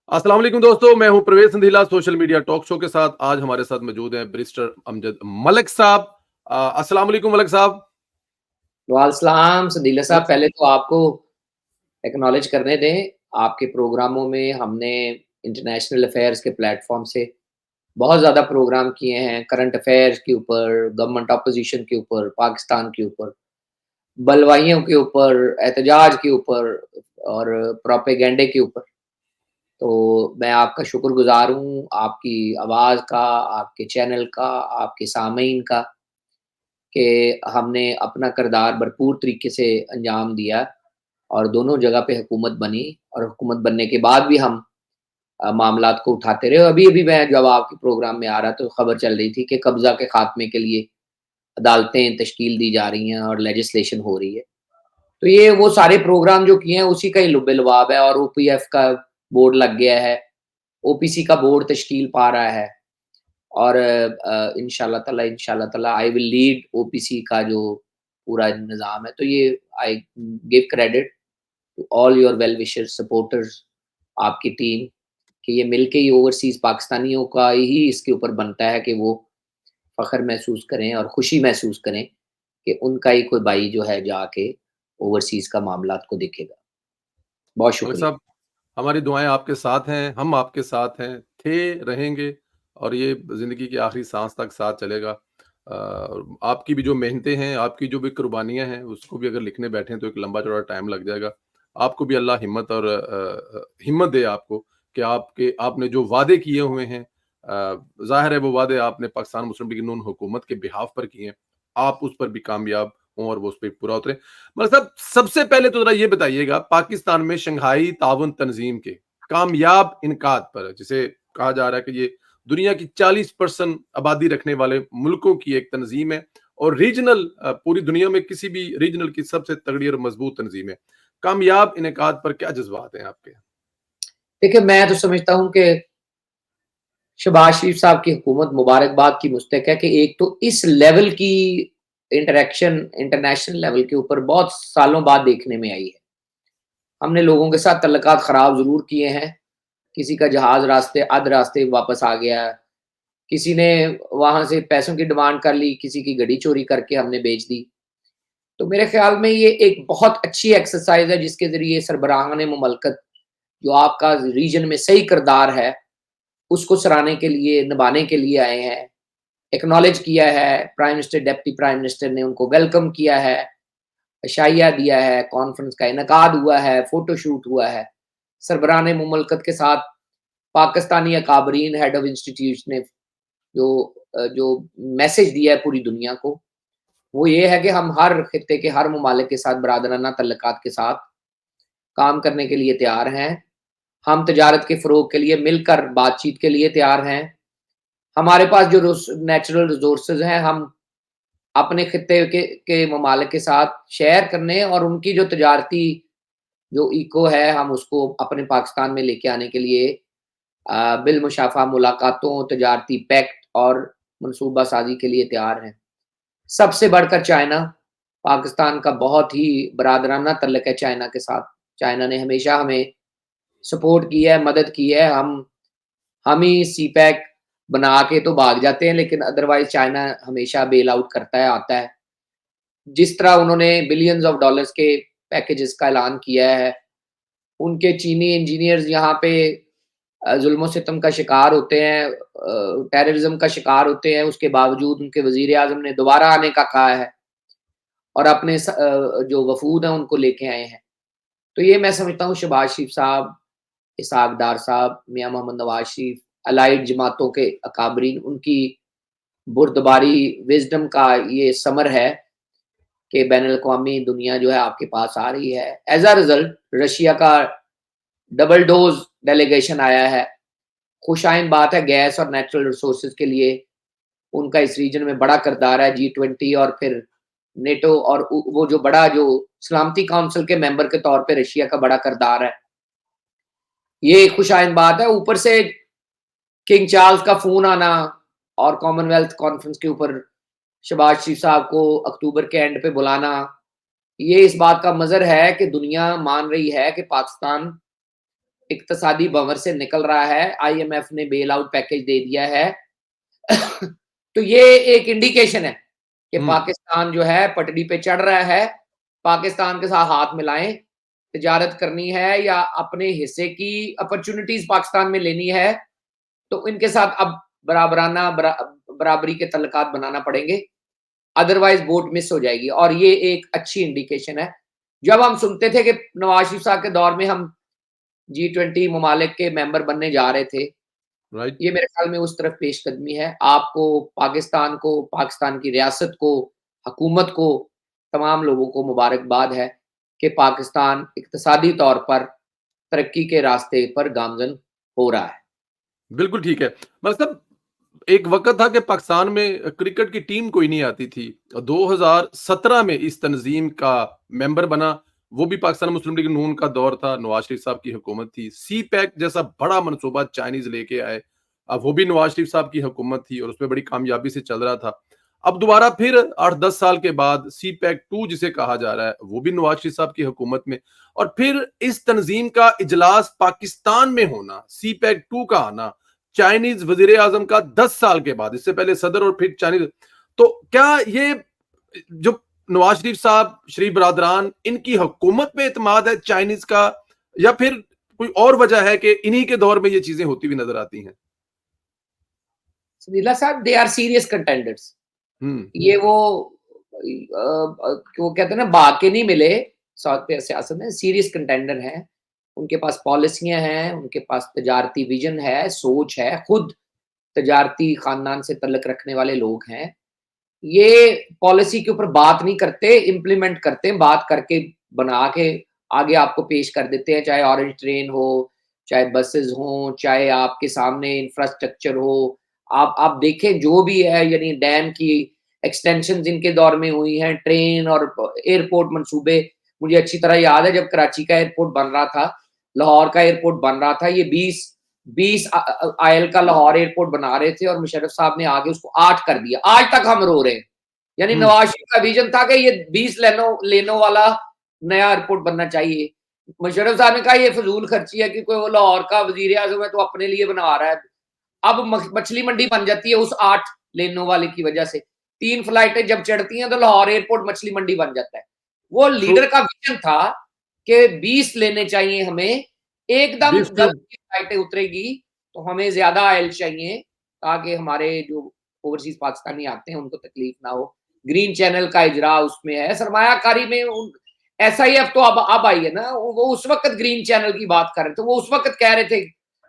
अस्सलाम वालेकुम दोस्तों, मैं हूं प्रवेश संधीला सोशल मीडिया टॉक शो के साथ। आज हमारे साथ मौजूद हैं बैरिस्टर अमजद मलिक साहब। अस्सलाम वालेकुम मलिक साहब। वालेकुम सदीला साहब, मलिक पहले तो आपको एक्नॉलेज करने दें, आपके प्रोग्रामों में हमने इंटरनेशनल अफेयर्स के प्लेटफ़ॉर्म से बहुत ज़्यादा प्रोग्राम किए हैं, करंट अफेयर्स के ऊपर, गवर्नमेंट ऑपोज़िशन के ऊपर, पाकिस्तान के ऊपर, बलवाइयों के ऊपर, एहतजाज के ऊपर और प्रोपेगेंडे के ऊपर। तो मैं आपका शुक्रगुज़ार हूँ, आपकी आवाज़ का, आपके चैनल का, आपके सामीन का, कि हमने अपना किरदार भरपूर तरीके से अंजाम दिया और दोनों जगह पे हुकूमत बनी और हुकूमत बनने के बाद भी हम मामलात को उठाते रहे। अभी-अभी मैं जब आपके प्रोग्राम में आ रहा तो खबर चल रही थी कि कब्ज़ा के खात्मे के लिए अदालतें तश्कील दी जा रही हैं और लेजिस्लेशन हो रही है। तो ये वो सारे प्रोग्राम जो किए हैं उसी का ही लुब-ए-लुआब है और ओपीएफ का बोर्ड लग गया है, ओपीसी का बोर्ड तश्कील पा रहा है और इंशाअल्लाह ताला आई विल लीड ओपीसी का जो पूरा निज़ाम है। तो ये I give credit to all your well wishers, supporters, आपकी टीम कि ये मिलके ही ओवरसीज़ पाकिस्तानियों का ही इसके ऊपर बनता है कि वो फ़ख्र महसूस करें और खुशी महसूस करें कि उनका ही कोई भाई जो है जाके ओवरसीज़ का मामलात को देखेगा। बहुत मलिक शुक्रिया। साहब, हमारी दुआएं आपके साथ हैं, हम आपके साथ हैं, थे, रहेंगे और ये ज़िंदगी की आखिरी सांस तक साथ चलेगा। आपकी भी जो मेहनतें हैं, आपकी जो भी कुर्बानियाँ हैं, उसको भी अगर लिखने बैठें तो एक लंबा चौड़ा टाइम लग जाएगा। आपको भी अल्लाह हिम्मत और हिम्मत दे आपको कि आपने जो वादे किए हुए हैं, ज़ाहिर है वो वादे आपने पाकिस्तान मुस्लिम लीग नून हुकूमत के बिहाफ़ पर किए हैं। आप उस पर भी कामयाब हों और वो उस पे पूरा उतरे। मगर साहब, सबसे पहले तो ज़रा ये बताइएगा, पाकिस्तान में शंघाई ताउन तंज़ीम के कामयाब इनकाद पर, जिसे कहा जा रहा है कि ये दुनिया की 40% आबादी रखने वाले मुल्कों की एक तंज़ीम है और रीजनल पूरी दुनिया में किसी भी रीजनल की सबसे तगड़ी और मज़बूत तंज़ीम है। कामयाब इनकाद पर क्या जज़्बात हैं आपके? देखिए, मैं तो समझता हूँ कि शहबाज शरीफ साहब की हुकूमत मुबारकबाद की मुस्तहिक है कि एक तो इस लेवल की इंटरैक्शन इंटरनेशनल लेवल के ऊपर बहुत सालों बाद देखने में आई है। हमने लोगों के साथ तल्लुकात ख़राब ज़रूर किए हैं, किसी का जहाज़ रास्ते आध रास्ते वापस आ गया, किसी ने वहाँ से पैसों की डिमांड कर ली, किसी की गाड़ी चोरी करके हमने बेच दी। तो मेरे ख़्याल में ये एक बहुत अच्छी एक्सरसाइज़ है जिसके ज़रिए सरबराहान मुमलकत जो आपका रीजन में सही किरदार है, उसको सराहने के लिए, निभाने के लिए आए हैं। एक्नॉलेज किया है, prime minister, deputy prime minister ने उनको वेलकम किया है, अशाइया दिया है, कॉन्फ्रेंस का इनेकाद हुआ है, फ़ोटोशूट हुआ है। सरबराहान मुमलकत के साथ पाकिस्तानी अकाबरीन हेड ऑफ इंस्टीट्यूट ने जो मैसेज दिया है पूरी दुनिया को, वो ये है कि हम हर खित्ते के हर ममालिक के साथ बरादराना तल्लुकात के साथ काम करने के लिए तैयार हैं। हम तजारत के फ़रोग़ के लिए मिलकर बातचीत के लिए तैयार हैं। हमारे पास जो नेचुरल रिसोर्सेज़ हैं, हम अपने खित्ते के ममालिक के साथ शेयर करने और उनकी जो तजारती जो इको है, हम उसको अपने पाकिस्तान में लेके आने के लिए बिलमुशाफ़ा मुलाकातों, तजारती पैक्ट और मनसूबा साज़ी के लिए तैयार हैं। सबसे बढ़कर चाइना, पाकिस्तान का बहुत ही बरादराना तल्लुक है चाइना के साथ। चाइना ने हमेशा हमें सपोर्ट किया है, मदद की है। हम ही सीपैक बना के तो भाग जाते हैं, लेकिन अदरवाइज़ चाइना हमेशा बेल आउट करता है, आता है। जिस तरह उन्होंने बिलियंस ऑफ डॉलर्स के पैकेजेज़ का ऐलान किया है, उनके चीनी इंजीनियर्स यहाँ पे ज़ुल्म-ओ-सितम का शिकार होते हैं, टेररिज़्म का शिकार होते हैं, उसके बावजूद उनके वज़ीर-ए-आज़म ने दोबारा आने का कहा है और अपने जो वफ़ूद हैं उनको लेके आए हैं। तो ये मैं समझता हूँ शहबाज शरीफ साहब, इसहाक डार साहब, मियाँ मोहम्मद नवाज़ शरीफ, अलाइड जमातों के अकाबरीन, उनकी बुर्दबारी, विज़डम का ये समर है कि बैनुल-अक़वामी दुनिया जो है आपके पास आ रही है। एज़ अ रिज़ल्ट रशिया का डबल डोज़ डेलीगेशन आया है। खुशाइन बात है, गैस और नेचुरल रिसोर्सेज़ के लिए उनका इस रीजन में बड़ा किरदार है, जी20 और फिर नेटो और वो जो बड़ा जो सलामती काउंसिल के मेंबर के तौर पे रशिया का बड़ा किरदार है। ये खुशाइन बात है, ऊपर से किंग चार्ल्स का फ़ोन आना और कॉमनवेल्थ कॉन्फ्रेंस के ऊपर शहबाज शरीफ साहब को अक्टूबर के एंड पे बुलाना, ये इस बात का मज़र है कि दुनिया मान रही है कि पाकिस्तान इक्तिसादी भंवर से निकल रहा है, आईएमएफ ने बेल आउट पैकेज दे दिया है। तो ये एक इंडिकेशन है कि हुँ, पाकिस्तान जो है पटड़ी पे चढ़ रहा है। पाकिस्तान के साथ हाथ मिलाएँ, तिजारत करनी है या अपने हिस्से की अपॉर्च्युनिटीज़ पाकिस्तान में लेनी है, तो इनके साथ अब बराबरी के तल्लुकात बनाना पड़ेंगे, अदरवाइज़ बोट मिस हो जाएगी और ये एक अच्छी इंडिकेशन है। जब हम सुनते थे कि नवाज़ शरीफ साहब के दौर में हम G20 ममालिक के मेंबर बनने जा रहे थे, राइट। ये मेरे ख्याल में उस तरफ पेशकदमी है। आपको, पाकिस्तान की रियासत को, हुकूमत को, तमाम लोगों को मुबारकबाद है कि पाकिस्तान इक़्तिसादी तौर पर तरक्की के रास्ते पर गामज़न हो रहा है। बिल्कुल ठीक है। मतलब एक वक़्त था कि पाकिस्तान में क्रिकेट की टीम कोई नहीं आती थी। 2017 में इस तंज़ीम का मेंबर बना, वो भी पाकिस्तान मुस्लिम लीग नून का दौर था, नवाज़ शरीफ साहब की हुकूमत थी। सी-पैक जैसा बड़ा मनसूबा चाइनीज़ लेके आए। अब वो भी नवाज़ शरीफ साहब की हुकूमत थी और उसमें बड़ी कामयाबी से चल रहा था। अब दोबारा फिर 8-10 साल के बाद सी-पैक 2 जिसे कहा जा रहा है, वो भी नवाज़ शरीफ साहब की हुकूमत में और फिर इस तंज़ीम का इजलास पाकिस्तान में होना, सी-पैक 2 का आना, चाइनीज वजीर आजम का 10 साल के बाद, इससे पहले सदर और फिर चाइनीज, तो क्या ये जो नवाज शरीफ साहब, शरीफ बरादरान, इनकी हुकूमत पे एतमाद है चाइनीज का या फिर कोई और वजह है कि इन्हीं के दौर में ये चीजें होती हुई नजर आती हैं? सुनीला साहब, दे आर सीरियस कंटेंडर्स। हम्म। ये वो कहते हैं ना, भाग के नहीं मिले साउथ पे सियासत में, सीरियस कंटेंडर हैं। उनके पास पॉलिसियां हैं, उनके पास तजारती विजन है, सोच है, खुद तजारती खानदान से तल्लुक रखने वाले लोग हैं। ये पॉलिसी के ऊपर बात नहीं करते, इम्प्लीमेंट करते हैं, बात करके बना के आगे आपको पेश कर देते हैं, चाहे ऑरेंज ट्रेन हो, चाहे बसेस हों, चाहे आपके सामने इंफ्रास्ट्रक्चर हो। आप देखें जो भी है, यानी डैम की एक्सटेंशन जिनके दौर में हुई हैं, ट्रेन और एयरपोर्ट मंसूबे, मुझे अच्छी तरह याद है जब कराची का एयरपोर्ट बन रहा था, लाहौर का एयरपोर्ट बन रहा था, ये 20 आयल का लाहौर एयरपोर्ट बना रहे थे और मुशर्रफ साहब ने आगे उसको 8 कर दिया। आज तक हम रो रहे हैं। यानी हम्म। नवाज शरीफ का विजन था कि ये 20 लेनों वाला नया एयरपोर्ट बनना चाहिए। मुशर्रफ साहब ने कहा ये फजूल खर्ची है कि कोई वो लाहौर का वजीर आजम है तो अपने लिए बना रहा है। अब मछली मंडी बन जाती है उस 8 लेनों वाले की वजह से। 3 फ्लाइटें जब चढ़ती हैं तो लाहौर एयरपोर्ट मछली मंडी बन जाता है। वो तो लीडर का विजन था कि 20 लेने चाहिए हमें, एकदम 20 गलत ट्यूब। की फ्लाइटें उतरेगी तो हमें ज्यादा ऑयल चाहिए ताकि हमारे जो ओवरसीज पाकिस्तानी आते हैं उनको तकलीफ ना हो। ग्रीन चैनल का इजरा उसमें है, सरमायाकारी में SIF तो अब आई है ना, वो उस वक्त ग्रीन चैनल की बात कर रहे थे, वो उस वक्त कह रहे थे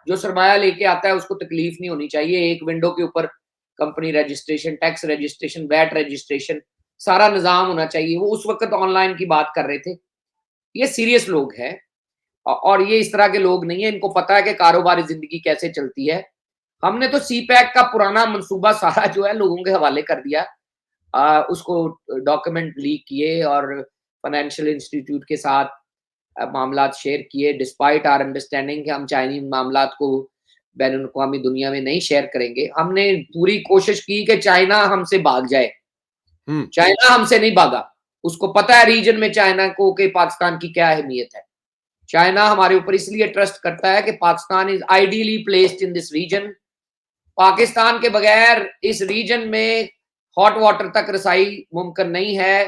जो सरमाया लेके आता है उसको तकलीफ नहीं होनी चाहिए, एक विंडो के ऊपर company registration, tax registration, VAT registration, सारा निजाम होना चाहिए। वो उस वक्त ऑनलाइन की बात कर रहे थे। ये सीरियस लोग हैं और ये इस तरह के लोग नहीं है, इनको पता है कि कारोबारी जिंदगी कैसे चलती है। हमने तो सी-पैक का पुराना मंसूबा सारा जो है लोगों के हवाले कर दिया, उसको डॉक्यूमेंट लीक किए और फाइनेंशियल इंस्टीट्यूट के साथ मामलात शेयर किए, डिस्पाइट आवर अंडरस्टैंडिंग कि हम चाइनीज मामलात को बैनुल-अक़वामी दुनिया में नहीं शेयर करेंगे। हमने पूरी कोशिश की कि चाइना हमसे भाग जाए। हम्म। चाइना हमसे नहीं भागा। उसको पता है रीजन में चाइना को कि पाकिस्तान की क्या अहमियत है। चाइना हमारे ऊपर इसलिए ट्रस्ट करता है कि Pakistan is ideally placed in this region. Pakistan के बगैर इस रीजन में हॉट वाटर तक रसाई मुमकिन नहीं है।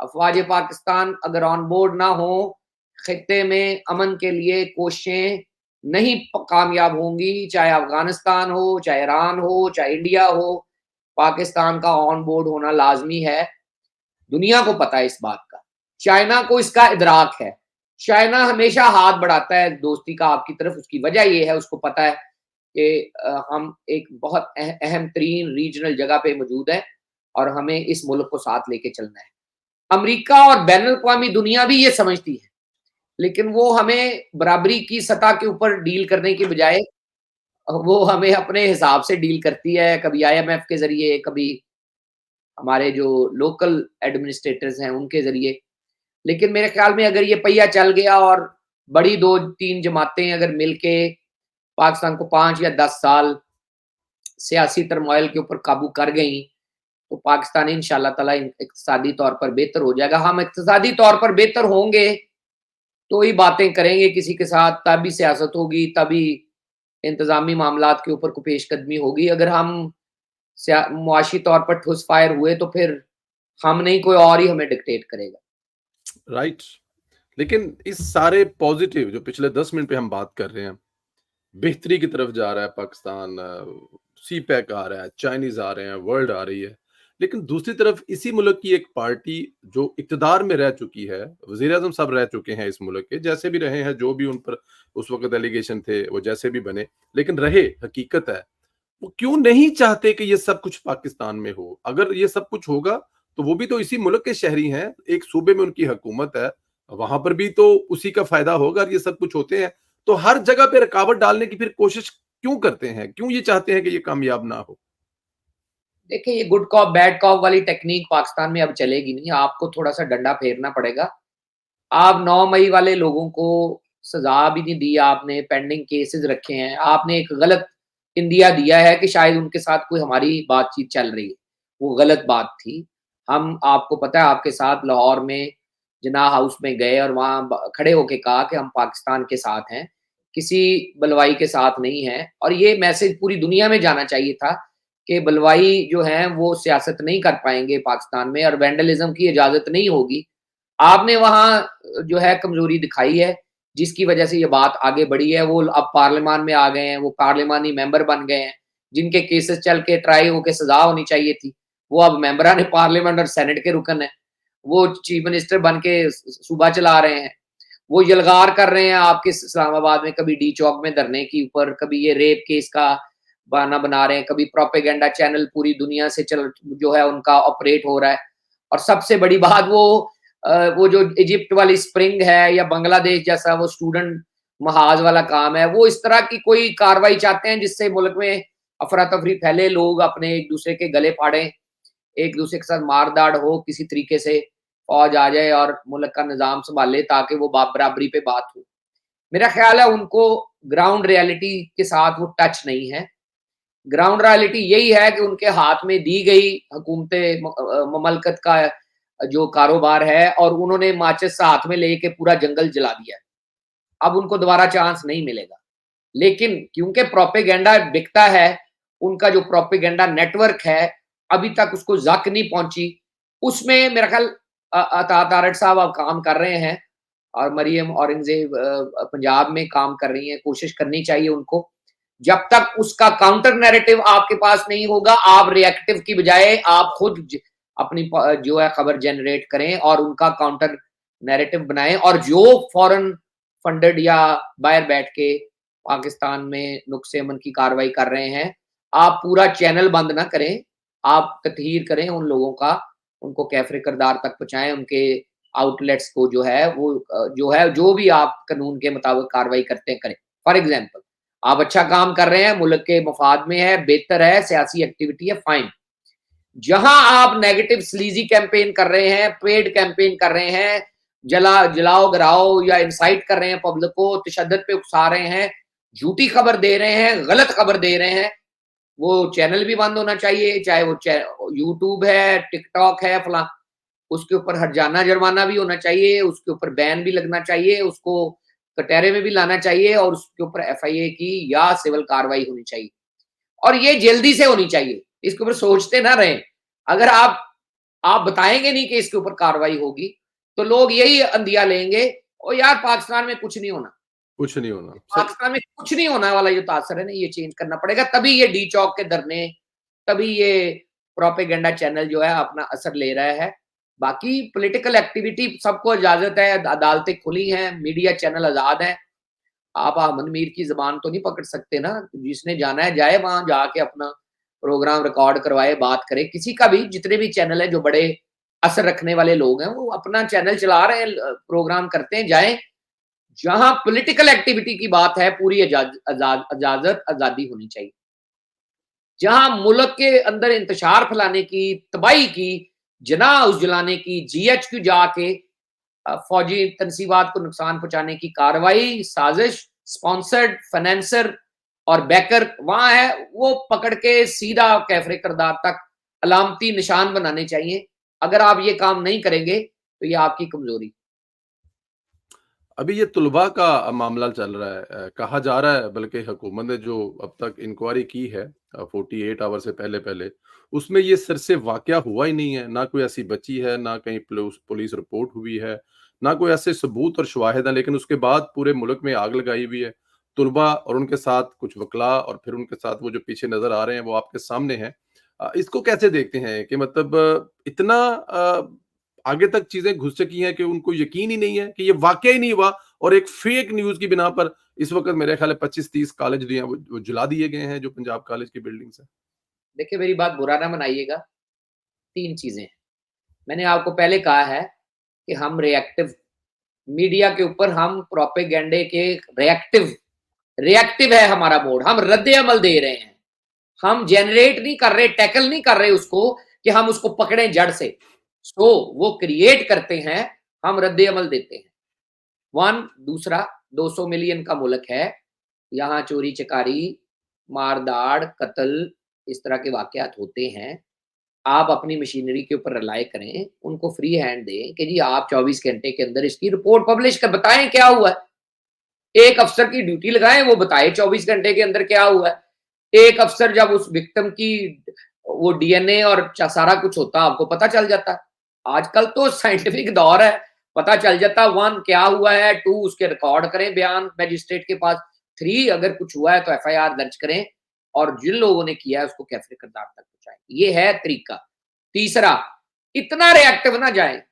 अफ़वाज पाकिस्तान अगर ऑन बोर्ड ना हो, खित्ते में अमन के लिए कोशिशें नहीं कामयाब होंगी, चाहे अफ़गानिस्तान हो, चाहे ईरान हो, चाहे इंडिया हो, पाकिस्तान का ऑन बोर्ड होना लाज़मी है। दुनिया को पता है इस बात का। चाइना को इसका इदराक है। चाइना हमेशा हाथ बढ़ाता है दोस्ती का आपकी तरफ, उसकी वजह ये है, उसको पता है कि हम एक बहुत अहम तरीन रीजनल जगह पे मौजूद हैं और हमें इस मुल्क को साथ लेके चलना है। अमेरिका और बैनुल-अक़वामी दुनिया भी ये समझती है, लेकिन वो हमें बराबरी की सतह के ऊपर डील करने की बजाय वो हमें अपने हिसाब से डील करती है, कभी IMF के ज़रिए, कभी हमारे जो लोकल एडमिनिस्ट्रेटर्स हैं उनके ज़रिए। लेकिन मेरे ख्याल में अगर ये पहिया चल गया और बड़ी 2-3 जमातें अगर मिलके पाकिस्तान को 5 या 10 साल सियासी टर्मॉइल के ऊपर काबू कर गईं, तो पाकिस्तान इंशाअल्लाह ताला इक़्तिसादी तौर पर बेहतर हो जाएगा। हम इक़्तिसादी तौर पर बेहतर होंगे तो ही बातें करेंगे किसी के साथ, तभी सियासत होगी, तभी इंतज़ामी मामलात के ऊपर कोई पेशकदमी होगी। अगर हम मुआशी तौर पर ठुस फायर हुए तो फिर हम नहीं, कोई और ही हमें डिक्टेट करेगा। राइट। लेकिन इस सारे पॉजिटिव जो पिछले 10 मिनट पे हम बात कर रहे हैं, बेहतरी की तरफ जा रहा है पाकिस्तान, सीपैक आ रहा है, चाइनीज़ आ रहे हैं, वर्ल्ड आ रही है। लेकिन दूसरी तरफ इसी मुल्क की एक पार्टी जो इक़्तिदार में रह चुकी है, वज़ीर-ए-आज़म साहब रह चुके हैं इस मुल्क के, जैसे भी रहे हैं, जो भी उन पर उस वक़्त एलिगेशन थे, वो जैसे भी बने, लेकिन रहे, हकीकत है। वो क्यों नहीं चाहते कि ये सब कुछ पाकिस्तान में हो? अगर ये सब कुछ होगा, तो वो भी तो इसी मुल्क के शहरी हैं, एक सूबे में उनकी हुकूमत है, वहाँ पर भी तो उसी का फ़ायदा होगा और ये सब कुछ होते हैं। तो हर जगह पे रुकावट डालने की फिर कोशिश क्यों करते हैं? क्यों ये चाहते हैं कि ये कामयाब ना हो? देखिए, ये गुड कॉप, बैड कॉप वाली टेक्नीक पाकिस्तान में अब चलेगी नहीं, आपको थोड़ा-सा डंडा फेरना पड़ेगा। आप 9 मई वाले लोगों को सज़ा भी नहीं दी आपने, पेंडिंग केसेज़ रखे हैं। आपने एक गलत इंदिया दिया है कि शायद उनके साथ कोई हमारी बातचीत चल रही है, वो गलत बात थी। हम, आपको पता है, आपके साथ लाहौर में जिन्ना हाउस में गए और वहाँ ब खड़े होके कहा कि हम पाकिस्तान के साथ हैं, किसी बलवाई के साथ नहीं हैं, और ये मैसेज पूरी दुनिया में जाना चाहिए था कि बलवाई जो हैं वो सियासत नहीं कर पाएँगे पाकिस्तान में और वैंडलिज़्म की इजाज़त नहीं होगी। आपने वहाँ जो है कमज़ोरी दिखाई है, जिसकी वजह से ये बात आगे बढ़ी है। वो अब पार्लिमान में आ गए हैं, वो पार्लिमानी मेंबर बन गए हैं, जिनके केसेस चल के ट्राई होके सज़ा होनी चाहिए थी। वो अब मेंबरान पार्लियामेंट और सेनेट के रुकन हैं। वो चीफ मिनिस्टर बन के सूबा चला रहे हैं। वो यलगार कर रहे हैं आपके इस्लामाबाद में, कभी डी चौक में धरने के ऊपर, कभी ये रेप केस का बहाना बना रहे हैं, कभी प्रोपेगेंडा चैनल पूरी दुनिया से चल जो है उनका ऑपरेट हो रहा है। और सबसे बड़ी बात वो जो इजिप्ट वाली स्प्रिंग है या बांग्लादेश जैसा वो स्टूडेंट महाज वाला काम है, वो इस तरह की कोई कार्रवाई चाहते हैं जिससे मुल्क में अफरा-तफरी फैले, लोग अपने एक-दूसरे के गले फाड़ें, एक-दूसरे के साथ मार-धाड़ हो, किसी तरीके से फौज आ जाए और मुल्क का निज़ाम सँभाले ताकि वो बराबरी पे बात हो। मेरा ख़्याल है उनको ग्राउंड रियलिटी के साथ वो टच नहीं है। ग्राउंड रियलिटी यही है कि उनके हाथ में दी गई ममलकत का जो कारोबार है और उन्होंने माचिस हाथ में लेके पूरा जंगल जला दिया है। अब उनको दोबारा चांस नहीं मिलेगा। लेकिन क्योंकि प्रोपेगेंडा बिकता है, उनका जो प्रोपेगेंडा नेटवर्क है, अभी तक उसको ज़क नहीं पहुँची। उसमें मेरा ख़्याल अता तारड़ साहब अब काम कर रहे हैं और मरियम औरंगज़ेब पंजाब में काम कर रही हैं, कोशिश करनी चाहिए उनको। जब तक उसका काउंटर नैरेटिव आपके पास नहीं होगा, आप रिएक्टिव की बजाय आप खुद अपनी जो है खबर जनरेट करें और उनका काउंटर नैरेटिव बनाएं, और जो फॉरेन फंडेड या बाहर बैठ के पाकिस्तान में नुक्से अमन की कार्रवाई कर रहे हैं, आप पूरा चैनल बंद ना करें, आप तत्हीर करें उन लोगों का, उनको कैफ़रे किरदार तक पहुँचाएँ, उनके आउटलेट्स को जो है वो जो है जो भी आप कानून के मुताबिक कार्रवाई करते हैं करें। फॉर एग्ज़ाम्पल, आप अच्छा काम कर रहे हैं, मुल्क के मफाद में है, बेहतर है, सियासी एक्टिविटी है, फाइन। जहां आप नेगेटिव स्लीजी कैंपेन कर रहे हैं, पेड कैंपेन कर रहे हैं, जलाओ गिराओ या इंसाइट कर रहे हैं पब्लिक को, तशद्दुद पे उकसा रहे हैं, झूठी खबर दे रहे हैं, गलत खबर दे रहे हैं, वो चैनल भी बंद होना चाहिए, चाहे वो यूट्यूब है, टिकटॉक है, फला, उसके ऊपर हर्जाना जुर्माना भी होना चाहिए, उसके ऊपर बैन भी लगना चाहिए, उसको कटहरे में भी लाना चाहिए और उसके ऊपर एफआईए की या सिविल कार्रवाई होनी चाहिए। और ये जल्दी से होनी चाहिए, इसके ऊपर सोचते ना रहें। अगर आप बताएँगे नहीं कि इसके ऊपर कार्रवाई होगी, तो लोग यही अंदिया लेंगे, "ओ यार, पाकिस्तान में कुछ नहीं होना।" कुछ नहीं होना। सही। पाकिस्तान में कुछ नहीं होने वाला जो तासर है ना, ये चेंज करना पड़ेगा, तभी ये डी चौक के धरने, तभी ये प्रोपेगेंडा चैनल जो है अपना असर ले रहा है। बाकी पॉलिटिकल एक्टिविटी सबको इजाज़त है, अदालतें खुली हैं, मीडिया चैनल आज़ाद हैं। आप अहमद मीर की ज़ुबान तो नहीं पकड़ सकते ना, जिसने जाना है जाए वहाँ जाके अपना प्रोग्राम रिकॉर्ड करवाए, बात करे। किसी का भी, जितने भी चैनल हैं जो बड़े असर रखने वाले लोग हैं, वो अपना चैनल चला रहे हैं, प्रोग्राम करते हैं, जाएँ। जहाँ पॉलिटिकल एक्टिविटी की बात है, पूरी इजाज़त, आज़ादी होनी चाहिए। जहाँ मुल्क के अंदर इंतशार फैलाने की, तबाही की, जना उजलाने की, जीएचक्यू जाके फौजी तनसीबात को नुकसान पहुँचाने की कार्रवाई, साजिश, स्पॉन्सर्ड, फाइनेंसर और बैकर वहाँ है, वो पकड़ के सीधा कैफ़रे किरदार तक अलामती निशान बनाने चाहिए। अगर आप ये काम नहीं करेंगे, तो ये आपकी कमज़ोरी। अभी ये तुलबा का मामला चल रहा है। कहा जा रहा है बल्कि हुकूमत ने जो अब तक इंक्वायरी की है 48 आवर से पहले-पहले, उसमें ये सिर से वाक़या हुआ ही नहीं है। ना कोई ऐसी बची है, ना कहीं पुलिस रिपोर्ट हुई है, ना कोई ऐसे सबूत और शवाहिद हैं, लेकिन उसके बाद पूरे मुल्क में आग लगाई हुई है। तुलबा और उनके साथ कुछ वकला और फिर उनके साथ वो जो पीछे नज़र आ रहे हैं, वो आपके सामने हैं। इसको कैसे देखते हैं कि मतलब इतना आगे तक चीज़ें घुस चुकी हैं कि उनको यकीन ही नहीं है कि ये वाक़या ही नहीं हुआ और एक फेक न्यूज़ की बिना पर इस वक़्त मेरे ख़्याल है 25-30 कॉलेज जो हैं वो जला दिए गए हैं जो पंजाब कॉलेज की बिल्डिंग्स हैं। देखिए मेरी बात बुरा ना मनाइएगा, 3 चीज़ें हैं। मैंने आपको पहले कहा है कि हम रिएक्टिव मीडिया के ऊपर हम प्रोपेगेंडे के रिएक्टिव रिएक्टिव है हमारा मोड, हम रद्द-ए-अमल दे रहे हैं। हम जनरेट नहीं कर रहे, टैकल नहीं कर रहे उसको कि हम उसको पकड़ें जड़ से। सो वो क्रिएट करते हैं, हम रद्द-ए-अमल देते हैं। 1 दूसरा 200 मिलियन का मुल्क है, यहाँ चोरी-चकारी, मार-धाड़, कत्ल इस तरह के वाक़यात होते हैं। आप अपनी मशीनरी के ऊपर रिलाय करें, उनको फ्री हैंड दें कि जी आप 24 घंटे के अंदर इसकी रिपोर्ट पब्लिश कर बताएँ क्या हुआ है। एक अफ़सर की ड्यूटी लगाएँ, वो बताए 24 घंटे के अंदर क्या हुआ है। एक अफ़सर जब उस विक्टिम की वो डीएनए और सारा कुछ होता, आपको पता चल जाता। आजकल तो साइंटिफिक दौर है, पता चल जाता 1 क्या हुआ है, 2 उसके रिकॉर्ड करें बयान मजिस्ट्रेट के पास, 3 अगर कुछ हुआ है तो एफआईआर दर्ज करें और जिन लोगों ने किया है उसको कैफ़े किरदार तक पहुँचाएँ। ये है तरीका। तीसरा, इतना रिएक्टिव ना जाएँ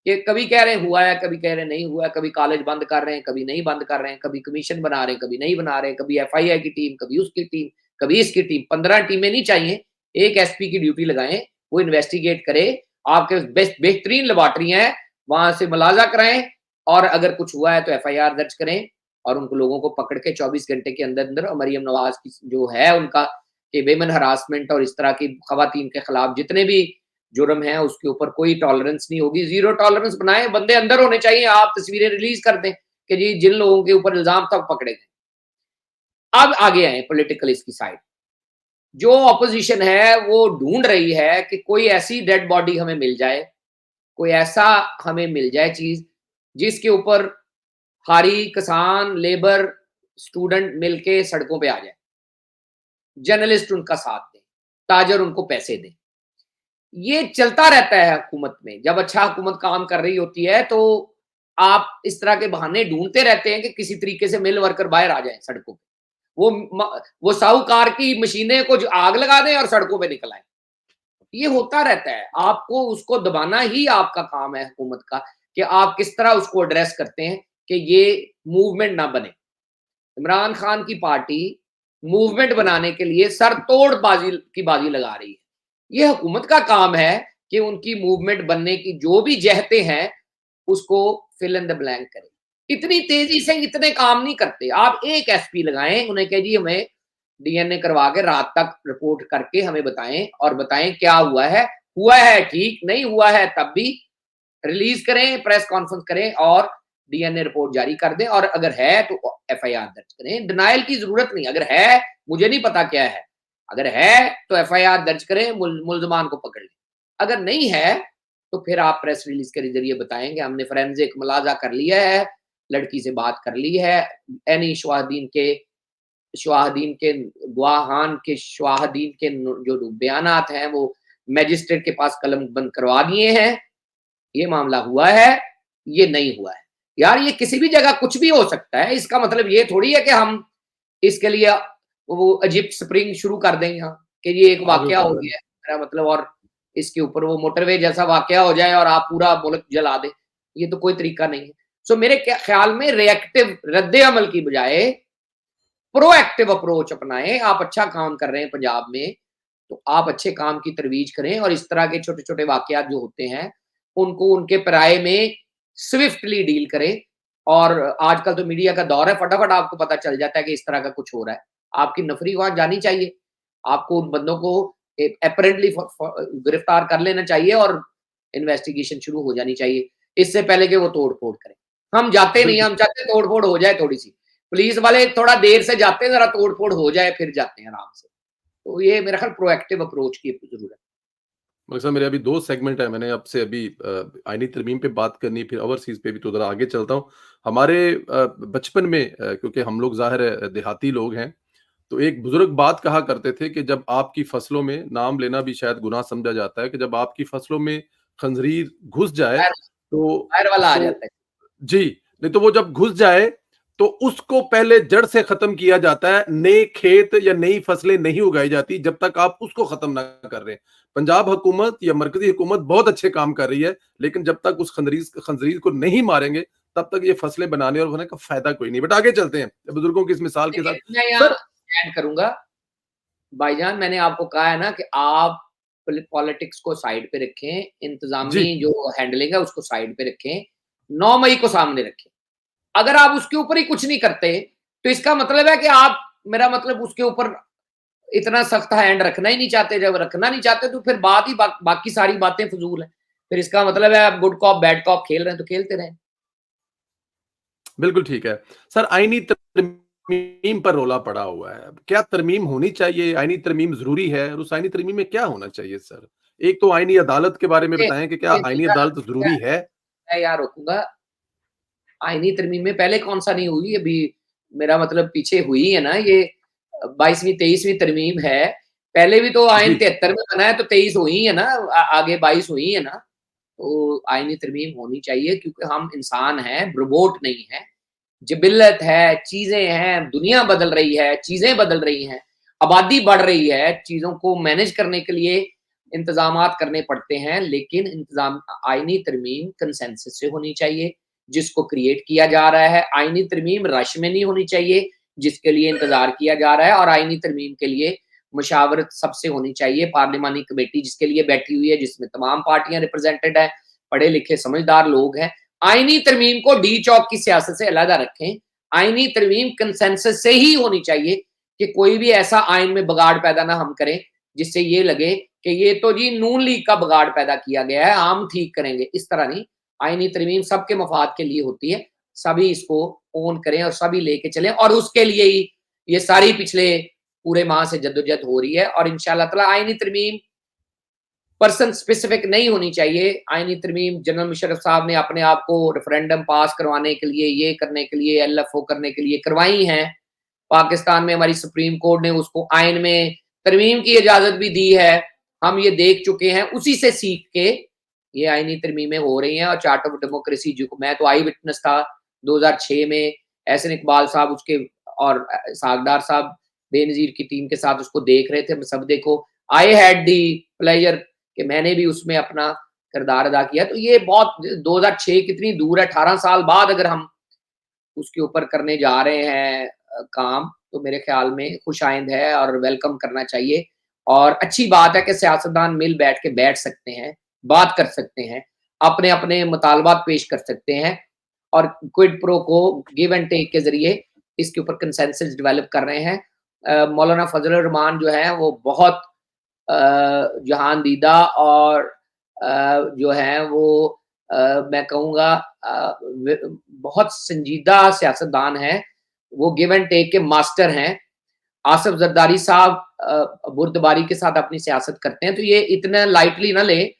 कि कभी कह रहे हैं हुआ है, कभी कह रहे हैं नहीं हुआ है, कभी कॉलेज बंद कर रहे हैं, कभी नहीं बंद कर रहे हैं, कभी कमीशन बना रहे हैं, कभी नहीं बना रहे हैं, कभी एफआईआर की टीम, कभी उसकी टीम, कभी इसकी टीम। 15 टीमें नहीं चाहिए, एक एसपी की ड्यूटी लगाएं, वो इन्वेस्टिगेट करे, आपके बेहतरीन लेबॉर्टरी हैं, वहां से मुलाजा कराएं और अगर कुछ हुआ है तो एफआईआर दर्ज करें और उनको लोगों को पकड़ के 24 घंटे के अंदर अंदर मरियम नवाज की जो है उनका कि वेमेन हरासमेंट और इस तरह की खवातीन के खिलाफ जितने भी जुर्म है उसके ऊपर कोई टॉलरेंस नहीं होगी, ज़ीरो टॉलरेंस बनाएँ, बंदे अंदर होने चाहिए, आप तस्वीरें रिलीज़ कर दें कि जी जिन लोगों के ऊपर इल्ज़ाम था वो पकड़े गए। अब आगे आएँ पॉलिटिकल इसकी साइड। जो ऑपोज़िशन है वो ढूँढ रही है कि कोई ऐसी डेड बॉडी हमें मिल जाए, कोई ऐसा हमें मिल जाए चीज़ जिसके ऊपर खारी, किसान, लेबर, स्टूडेंट मिलके सड़कों पे आ जाए। जर्नलिस्ट उनका साथ दें, ताजर उनको पैसे दें। ये चलता रहता है हुकूमत में। जब अच्छा हुकूमत काम कर रही होती है तो आप इस तरह के बहाने ढूँढते रहते हैं कि किसी तरीके से मिल वर्कर बाहर आ जाएँ सड़कों पे। वो वो साहूकार की मशीनें को जो आग लगा दें और सड़कों पे निकल आएँ। ये होता रहता है। आपको उसको दबाना ही आपका काम है हुकूमत का कि आप किस तरह उसको एड्रेस करते हैं कि ये मूवमेंट ना बने। इमरान खान की पार्टी मूवमेंट बनाने के लिए सरतोड़ बाजी लगा रही है। ये हुकूमत का काम है कि उनकी मूवमेंट बनने की जो भी जहते हैं, उसको फिल इन द ब्लैंक करें। इतनी तेज़ी से इतने काम नहीं करते। आप एक एसपी लगाएँ, उन्हें कहिए जी हमें डीएनए करवा के रात तक रिपोर्ट करके हमें बताएँ और बताएँ क्या हुआ है? हुआ है ठीक, नहीं हुआ है तब भी रिलीज़ करें, प्रेस कॉन्फ्रेंस करें और डीएनए रिपोर्ट जारी कर दें और अगर है तो एफआईआर दर्ज करें। डिनायल की ज़रूरत नहीं, अगर है, मुझे नहीं पता क्या है। अगर है तो एफआईआर दर्ज करें, मुल्ज़िमान को पकड़ लें। अगर नहीं है, तो फिर आप प्रेस रिलीज़ के ज़रिए बताएँगे हमने फोरेंसिक मुलाज़ा कर लिया है, लड़की से बात कर ली है, एनी शवाहदीन के गवाहान के शवाहदीन के जो बयानात हैं वो मजिस्ट्रेट के पास कलमबंद करवा दिए हैं। ये मामला हुआ है, ये नहीं हुआ है। यार ये किसी भी जगह कुछ भी हो सकता है, इसका मतलब ये थोड़ी है कि हम इसके लिए वो इजिप्ट स्प्रिंग शुरू कर दें यहाँ, कि ये एक हाँ, वाकया हो बिल्कुल। गया है, मेरा मतलब और इसके ऊपर वो मोटरवे जैसा वाकया हो जाए और आप पूरा मुल्क जला दें, ये तो कोई तरीका नहीं है। सो मेरे ख्याल में रिएक्टिव रद्द-ए-अमल की बजाय प्रोएक्टिव अप्रोच अपनाएँ, आप अच्छा काम कर रहे हैं पंजाब में, तो आप अच्छे काम की तरवीज करें और इस तरह के छोटे-छोटे वाकयात जो होते हैं, उनको उनके पराये में स्विफ्टली डील करें और आजकल तो मीडिया का दौर है, फटाफट आपको पता चल जाता है कि इस तरह का कुछ हो रहा है। आपकी नफरी वहाँ जानी चाहिए। आपको उन बंदों को एपरेंटली फ फ गिरफ्तार कर लेना चाहिए और इन्वेस्टिगेशन शुरू हो जानी चाहिए, इससे पहले कि वो तोड़-फोड़ करें। हम जाते नहीं हैं, बिल्कुल। हम चाहते हैं तोड़-फोड़ हो जाए थोड़ी-सी। पुलिस वाले थोड़ा देर से जाते हैं, ज़रा तोड़-फोड़ हो जाए, फिर जाते हैं आराम से। तो ये मेरा ख्याल प्रोएक्टिव अप्रोच की ज़रूरत है। मगर सर मेरे अभी 2 सेगमेंट है, मैंने आपसे अभी आईनी तरमीम पे बात करनी, फिर ओवरसीज़ पे भी, तो ज़रा आगे चलता हूँ। हमारे बचपन में क्योंकि हम लोग ज़ाहिर है देहाती लोग हैं, तो एक बुज़ुर्ग बात कहा करते थे कि जब आपकी फसलों में, नाम लेना भी शायद गुनाह समझा जाता है, कि जब आपकी फसलों में खंज़रीर घुस जाए, फायर तो फायर वाला आ तो जाता है। जी, नहीं तो वो जब घुस जाए, तो उसको पहले जड़ से खत्म किया जाता है, नए खेत या नई फसलें नहीं उगाई जाती जब तक आप उसको खत्म ना कर रहे हैं। पंजाब हुकूमत या मरकज़ी हुकूमत बहुत अच्छे काम कर रही है, लेकिन जब तक उस खंजरीज़ को नहीं मारेंगे, तब तक ये फसलें बनाने और उगाने का फ़ायदा कोई नहीं। बट आगे चलते हैं, बुजुर्गों की इस मिसाल के साथ। देखिए, मैं यहाँ सर ऐड करूँगा, भाईजान मैंने आपको कहा है ना कि आप पॉलिटिक्स को साइड पे रखें, जी, इंतज़ामी जो हैंडलिंग है उसको साइड पे रखें, 9 मई को सामने रखें। अगर आप उसके ऊपर ही कुछ नहीं करते, तो इसका मतलब है कि आप, मेरा मतलब उसके ऊपर इतना सख्त हैंड रखना ही नहीं चाहते। जब रखना नहीं चाहते तो फिर बात ही बाकी सारी बातें फ़िज़ूल हैं। फिर इसका मतलब है आप गुड कॉप, बैड कॉप खेल रहे हैं तो खेलते रहें। बिल्कुल ठीक है। सर आईनी तरमीम पर रौला पड़ा हुआ है। क्या तरमीम होनी चाहिए? आईनी तरमीम ज़रूरी है और उस आईनी तरमीम में क्या होना चाहिए सर? एक तो आईनी अदालत के बारे में देखिए बताएँ कि क्या देखिए आईनी मेरा अदालत ज़रूरी है? मैं यहाँ रोकूँगा, आईनी तरमीम में पहले कौन-सा नहीं हुई, अभी मेरा मतलब पीछे हुई है ना ये 22वीं 23वीं तरमीम है। पहले भी तो आईन जी, 73 में बना है तो 23 हुई है ना, आगे 22 हुई है ना। तो आईनी तरमीम होनी चाहिए क्योंकि हम इंसान हैं, रोबोट नहीं हैं। जिबिल्लत है, चीज़ें हैं, दुनिया बदल रही है, चीज़ें बदल रही हैं, आबादी बढ़ रही है, चीज़ों को मैनेज करने के लिए इंतज़ामात करने पड़ते हैं, लेकिन इंतज़ाम आईनी तरमीम कंसेंसस से होनी चाहिए, जिसको क्रिएट किया जा रहा है। आईनी तरमीम रश में नहीं होनी चाहिए, जिसके लिए इंतज़ार किया जा रहा है, और आईनी तरमीम के लिए मशावरत सबसे होनी चाहिए, पार्लिमानी कमेटी जिसके लिए बैठी हुई है, जिसमें तमाम पार्टियाँ रिप्रेज़ेंटेड हैं, पढ़े-लिखे समझदार लोग हैं। आईनी तरमीम को डी चौक की सियासत से अलहदा रखें। आईनी तरमीम कंसेंसस से ही होनी चाहिए कि कोई भी ऐसा आइन में बगाड़ पैदा ना हम करें, जिससे ये लगे कि ये तो जी नून लीग का बगाड़ पैदा किया गया है, हम ठीक करेंगे, इस तरह नहीं। आईनी तरमीम सबके मफाद के लिए होती है, सभी इसको ओन करें और सभी लेके चलें, और उसके लिए ही ये सारी पिछले पूरे माह से जद्दोजहद हो रही है, और इंशाअल्लाह ताला आईनी तरमीम पर्सन स्पेसिफिक नहीं होनी चाहिए। आईनी तरमीम जनरल मुशर्रफ साहब ने अपने आप को रेफरेंडम पास करवाने के लिए, ये करने के लिए, एलएफओ करने के लिए करवाई हैं। पाकिस्तान में हमारी सुप्रीम कोर्ट ने उसको आइन में तरमीम की इजाज़त भी दी है। हम ये देख चुके हैं, उसी से सीख के ये आईनी तरमीमें हो रही हैं, और चार्ट ऑफ डेमोक्रेसी जो मैं तो आई विटनेस था 2006 में, एहसन इकबाल साहब उसके और सागदार साहब बेनज़ीर की टीम के साथ उसको देख रहे थे, हम सब देखो। आई हैड द प्लेज़र कि मैंने भी उसमें अपना किरदार अदा किया। तो ये बहुत 2006 कितनी दूर है, 18 साल बाद अगर हम उसके ऊपर करने जा रहे हैं काम, तो मेरे ख़्याल में खुशाइंद है और वेलकम करना चाहिए। और अच्छी बात है कि सियासतदान मिल बैठ के बैठ सकते हैं, बात कर सकते हैं, अपने-अपने मुतालबात पेश कर सकते हैं, और क्विड प्रो को गिव एंड टेक के ज़रिए इसके ऊपर कंसेंसस डेवलप कर रहे हैं। मौलाना फज़ल रहमान जो हैं वो बहुत जहांदीदा और जो हैं वो मैं कहूँगा अ, व बहुत संजीदा सियासतदान हैं, वो गिव एंड टेक के मास्टर हैं। आसिफ ज़रदारी साहब बुर्दबारी के साथ अपनी सियासत करते हैं, तो ये इतना लाइटली ना लें,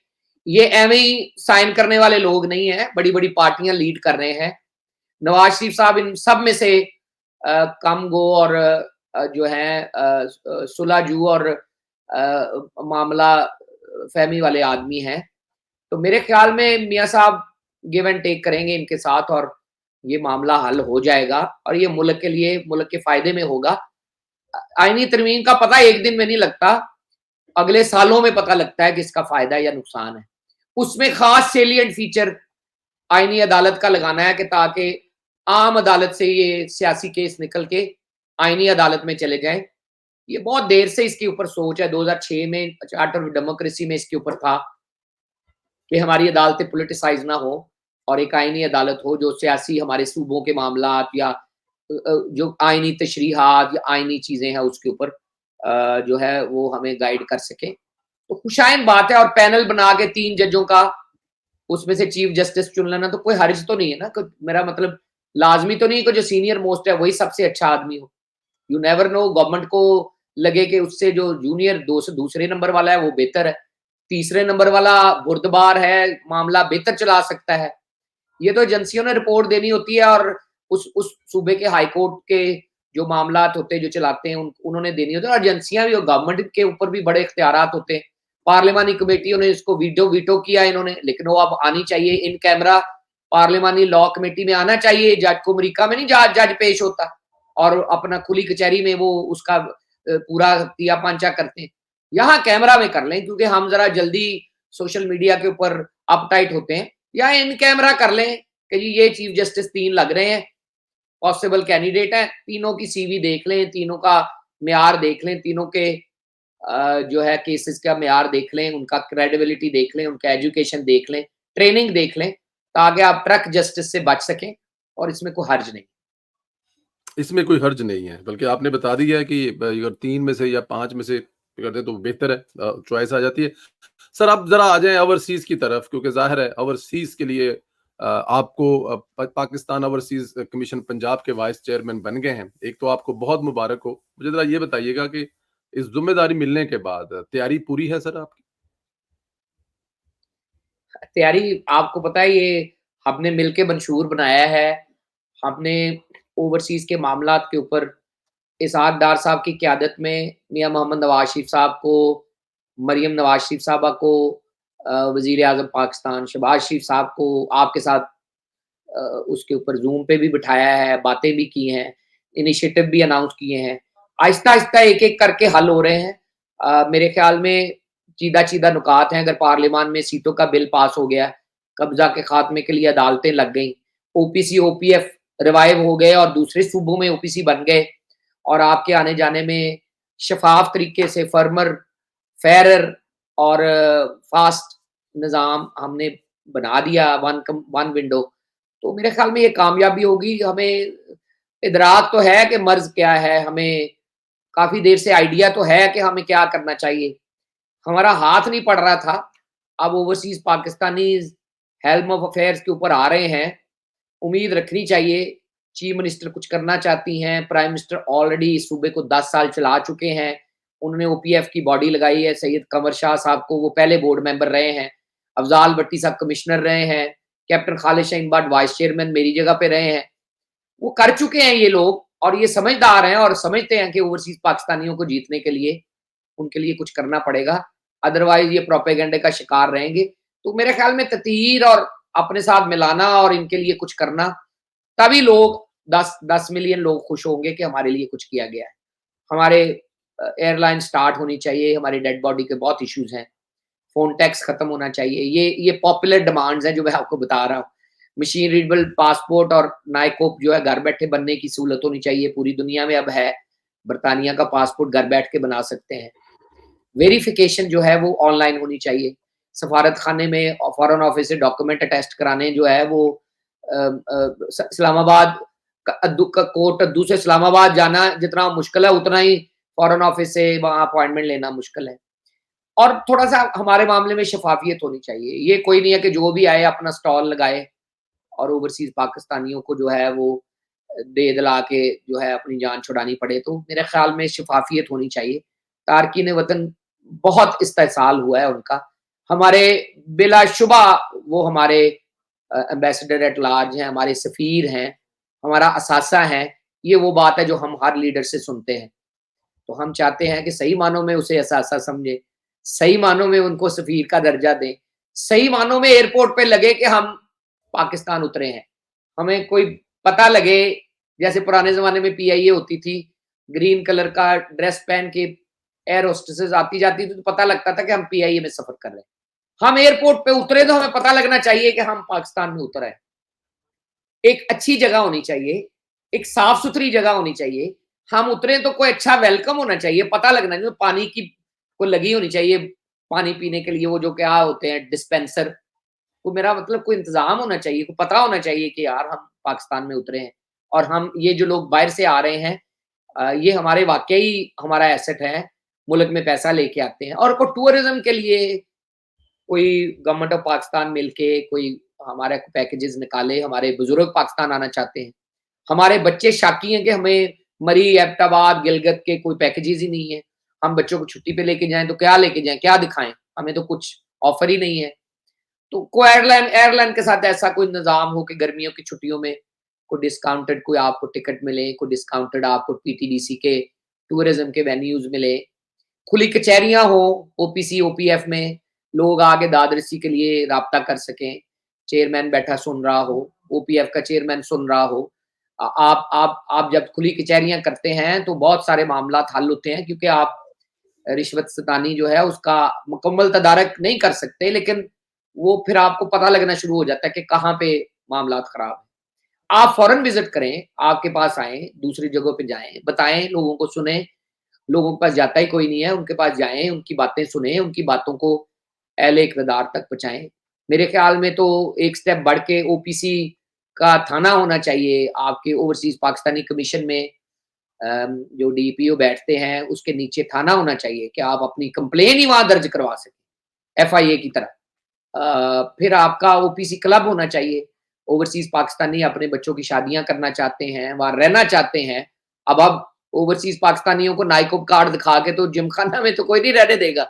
ये ऐवें ही साइन करने वाले लोग नहीं हैं, बड़ी-बड़ी पार्टियाँ लीड कर रहे हैं। नवाज़ शरीफ साहब इन सब में से कम गो और जो हैं सुलह-जू और मामला फ़हमी वाले आदमी हैं। तो मेरे ख़्याल में मियाँ साहब गिव एंड टेक करेंगे इनके साथ, और ये मामला हल हो जाएगा, और ये मुल्क के लिए, मुल्क के फ़ायदे में होगा। आईनी तरमीम का पता एक दिन में नहीं लगता, अगले सालों में पता लगता है कि इसका फ़ायदा या नुकसान है। उसमें ख़ास सेलिएंट फ़ीचर आईनी अदालत का लगाना है कि ताकि आम अदालत से ये सियासी केस निकल के आईनी अदालत में चले जाएँ। ये बहुत देर से इसके ऊपर सोच है, 2006 में चार्ट ऑफ डेमोक्रेसी में इसके ऊपर था कि हमारी अदालतें पॉलिटिसाइज़ ना हो, और एक आईनी अदालत हो जो सियासी हमारे सूबों के मामलात या जो आईनी तशरीहात या आईनी चीज़ें हैं उसके ऊपर जो है वो हमें गाइड कर सके। तो खुशाइंद बात है, और पैनल बना के 3 जजों का उसमें से चीफ जस्टिस चुन लेना, तो कोई हर्ज तो नहीं है ना, मेरा मतलब लाज़मी तो नहीं कि जो सीनियर मोस्ट है वही सबसे अच्छा आदमी हो। यू नेवर नो, गवर्नमेंट को लगे कि उससे जो जूनियर दूसरे नंबर वाला है वो बेहतर है। तीसरे नंबर वाला बुर्दबार है, मामला बेहतर चला सकता है। ये तो एजेंसियों ने रिपोर्ट देनी होती है और उस सूबे के हाई कोर्ट के जो मामलात होते हैं, जो चलाते हैं, उन्होंने देनी होती है और एजेंसियाँ भी और गवर्नमेंट के ऊपर भी बड़े इख्तियारात होते हैं। पार्लिमानी कमेटियों ने इसको वीटो किया इन्होंने, लेकिन वो अब आनी चाहिए इन कैमरा पार्लिमानी लॉ कमेटी में आना चाहिए। जज को अमेरिका में नहीं जज पेश होता और अपना खुली कचहरी में वो उसका पूरा तिया पांचा करते हैं। यहाँ कैमरा में कर लें क्योंकि हम ज़रा जल्दी सोशल मीडिया के ऊपर अपटाइट होते हैं, या इन कैमरा कर लें कि जी ये चीफ जस्टिस 3 लग रहे हैं, पॉसिबल कैंडिडेट हैं, तीनों की सीवी देख लें, तीनों का म्यार देख लें, तीनों के जो है केसेस का म्यार देख लें, उनका क्रेडिबिलिटी देख लें, उनका एजुकेशन देख लें, ट्रेनिंग देख लें, ताकि आप ट्रक जस्टिस से बच सकें और इसमें कोई हर्ज नहीं। इसमें कोई हर्ज नहीं है, बल्कि आपने बता दिया है कि अगर 3 में से या 5 में से कर दें तो बेहतर है, चॉइस आ जाती है। सर आप ज़रा आ जाएँ ओवरसीज़ की तरफ, क्योंकि ज़ाहिर है ओवरसीज़ के लिए आपको पाकिस्तान ओवरसीज़ कमीशन पंजाब के वाइस चेयरमैन बन गए हैं। एक तो आपको बहुत मुबारक हो। मुझे ज़रा ये बताइएगा कि इस ज़िम्मेदारी मिलने के बाद तैयारी पूरी है सर आपकी? तैयारी आपको पता है ये हमने मिलके मंशूर बनाया है। हमने ओवरसीज़ के मामलात के ऊपर इसहाक डार साहब की क़यादत में मियाँ मोहम्मद नवाज़ शरीफ साहब को, मरियम नवाज़ शरीफ साहबा को, वज़ीर-ए-आज़म पाकिस्तान शहबाज शरीफ साहब को आपके साथ उसके ऊपर ज़ूम पे भी बिठाया है, बातें भी की हैं, इनिशिएटिव भी अनाउंस किए हैं। आहिस्ता-आहिस्ता एक-एक करके हल हो रहे हैं। मेरे ख़्याल में चीदा-चीदा नुकात हैं, अगर पार्लियामान में सीटों का बिल पास हो गया, कब्ज़ा के ख़ात्मे के लिए अदालतें लग गईं, ओपीसी, ओपीएफ रिवाइव हो गए और दूसरे सूबों में ओपीसी बन गए और आपके आने-जाने में शफ़ाफ़ तरीके से फर्मर, फेयरर और फ़ास्ट निज़ाम हमने बना दिया, वन विंडो। तो मेरे ख़्याल में ये कामयाबी होगी। हमें इदराक तो है कि मर्ज़ क्या है, हमें काफ़ी देर से आइडिया तो है कि हमें क्या करना चाहिए। हमारा हाथ नहीं पड़ रहा था। अब overseas Pakistanis helm of affairs के ऊपर आ रहे हैं। उम्मीद रखनी चाहिए। चीफ मिनिस्टर कुछ करना चाहती हैं, प्राइम मिनिस्टर ऑलरेडी इस सूबे को 10 साल चला चुके हैं। उन्होंने ओपीएफ की बॉडी लगाई है, सैयद कंवर शाह साहब को वो पहले बोर्ड मेंबर रहे हैं। अफ़ज़ाल भट्टी साहब कमिश्नर रहे हैं, captain Khalid Shaheen Bhatt vice chairman मेरी जगह पे रहे हैं। वो कर चुके हैं ये लोग और ये समझदार हैं और समझते हैं कि ओवरसीज़ पाकिस्तानियों को जीतने के लिए उनके लिए कुछ करना पड़ेगा, अदरवाइज़ ये प्रोपेगेंडे का शिकार रहेंगे। तो मेरे ख़्याल में ततीर और अपने साथ मिलाना और इनके लिए कुछ करना, तभी लोग 10 मिलियन लोग खुश होंगे कि हमारे लिए कुछ किया गया है। हमारे एयरलाइन स्टार्ट होनी चाहिए, हमारी डेड बॉडी के बहुत इश्यूज़ हैं। फ़ोन टैक्स खत्म होना चाहिए। ये पॉपुलर डिमांड्स हैं जो मैं आपको बता रहा हूँ। मशीन रीडेबल पासपोर्ट और नाइकोप जो है घर बैठे बनने की सहूलत होनी चाहिए, पूरी दुनिया में अब है। बर्तानिया का पासपोर्ट घर बैठ के बना सकते हैं। वेरिफिकेशन जो है वो ऑनलाइन होनी चाहिए। सफारत खाने में फॉरेन ऑफिस से डॉक्यूमेंट अटेस्ट कराने जो है वो इस्लामाबाद का कोर्ट अद्दू से इस्लामाबाद जाना जितना मुश्किल है उतना ही फॉरेन ऑफिस से वहाँ अपॉइंटमेंट लेना मुश्किल है। और थोड़ा-सा हमारे मामले में शफ़ाफ़ियत होनी चाहिए। ये कोई नहीं है कि जो भी आए अपना स्टॉल लगाए और ओवरसीज़ पाकिस्तानियों को जो है वो दे-दला के जो है अपनी जान छुड़ानी पड़े। तो मेरे ख़्याल में शफ़ाफ़ियत होनी चाहिए। तारकीन वतन बहुत इस्तेहसाल हुआ है उनका। हमारे बिलाशुबा वो हमारे एम्बेसडर एट लार्ज हैं, हमारे सफ़ीर हैं, हमारा असासा हैं। ये वो बात है जो हम हर लीडर से सुनते हैं। तो हम चाहते हैं कि सही मानों में उसे असासा समझें, सही मानों में उनको सफ़ीर का दर्जा दें, सही मानों में एयरपोर्ट पे लगे कि हम पाकिस्तान उतरे हैं। हमें कोई पता लगे, जैसे पुराने ज़माने में पीआईए होती थी, ग्रीन कलर का ड्रेस पहन के एयर होस्टेसेस आती-जाती थी, तो पता लगता था कि हम पीआईए में सफ़र कर रहे हैं। हम एयरपोर्ट पे उतरे तो हमें पता लगना चाहिए कि हम पाकिस्तान में उतर आए। एक अच्छी जगह होनी चाहिए, एक साफ-सुथरी जगह होनी चाहिए। हम उतरे तो कोई अच्छा वेलकम होना चाहिए, पता लगना चाहिए, पानी की को लगी होनी चाहिए, पानी पीने के लिए वो जो क्या होते हैं डिस्पेंसर, तो मेरा मतलब कोई इंतज़ाम होना चाहिए, को पता होना चाहिए कि यार हम पाकिस्तान में उतरे हैं और हम ये जो लोग बाहर से आ रहे हैं ये हमारे वाक़ई हमारा एसेट है, मुल्क में पैसा लेके आते हैं और को टूरिज़्म के लिए कोई गवर्नमेंट ऑफ पाकिस्तान मिलके कोई हमारे पैकेजेस निकाले, हमारे बुजुर्ग पाकिस्तान आना चाहते हैं। हमारे बच्चे शाकी हैं कि हमें मरी, एबटाबाद, गिलगित के कोई पैकेजेस ही नहीं है। हम बच्चों को छुट्टी पे लेके जाएँ तो क्या लेके जाएँ, क्या दिखाएँ? हमें तो कुछ ऑफर ही नहीं है। तो कोई एयरलाइन एयरलाइन के साथ ऐसा कोई निज़ाम हो कि गर्मियों की छुट्टियों में कोई डिस्काउंटेड कोई आपको टिकट मिले, कोई डिस्काउंटेड आपको पीटीडीसी के टूरिज़्म के वेन्यूज़ मिले, खुली कचहरियाँ हो, ओपीसी, ओपीएफ में लोग आगे दाद-रसी के लिए राब्ता कर सकें, चेयरमैन बैठा सुन रहा हो, ओपीएफ का चेयरमैन सुन रहा हो। आप जब खुली कचहरियाँ करते हैं, तो बहुत सारे मामलात हल होते हैं क्योंकि आप रिश्वत-सतानी जो है उसका मुकम्मल तदारक नहीं कर सकते, लेकिन वो फिर आपको पता लगना शुरू हो जाता है कि कहाँ पे मामलात खराब हैं। आप फ़ौरन विज़िट करें, आपके पास आएँ, दूसरी जगहों पे जाएँ, बताएँ, लोगों को सुनें, लोगों के पास जाता ही कोई नहीं है, उनके पास जाएँ, उनकी बातें सुनें, उनकी बातों को अहले इक़्तिदार तक पहुँचाएँ। मेरे ख़्याल में तो एक स्टेप बढ़ के ओपीसी का थाना होना चाहिए, आपके ओवरसीज़ पाकिस्तानी कमीशन में जो डीपीओ बैठते हैं, उसके नीचे थाना होना चाहिए कि आप अपनी कंप्लेन ही वहाँ दर्ज करवा सकें, एफआईए की तरह। फिर आपका ओपीसी क्लब होना चाहिए, ओवरसीज़ पाकिस्तानी अपने बच्चों की शादियाँ करना चाहते हैं, वहाँ रहना चाहते हैं। अब ओवरसीज़ पाकिस्तानियों को नाइकोब कार्ड दिखा के तो जिमखाना में तो कोई नहीं रहने देगा।